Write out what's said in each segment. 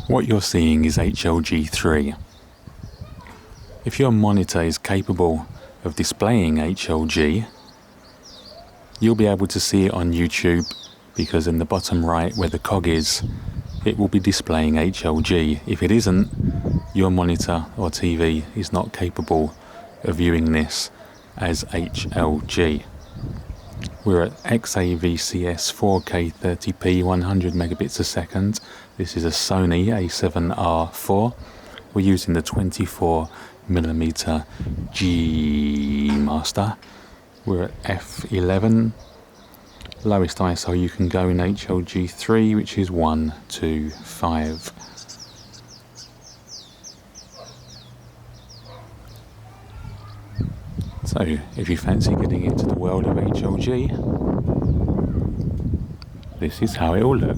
What you're seeing is HLG 3. If your monitor is capable of displaying HLG, you'll be able to see it on YouTube, because in the bottom right where the cog is, it will be displaying HLG. If it isn't, your monitor or TV is not capable of viewing this as HLG. We're at XAVCS 4K 30p 100 megabits a second. This is a Sony A7R4. We're using the 24mm G Master. We're at f11. Lowest ISO you can go in HLG 3, which is 125. So, if you fancy getting into the world of HLG, this is how it will look.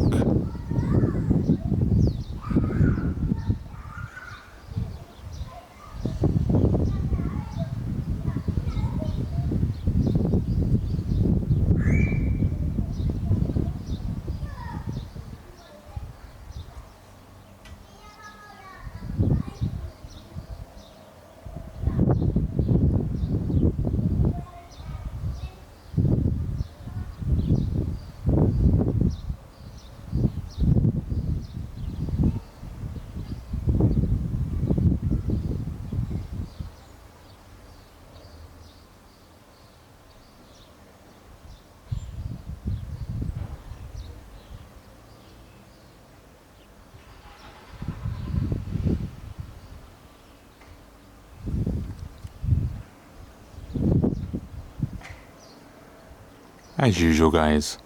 As usual guys,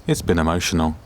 it's been emotional.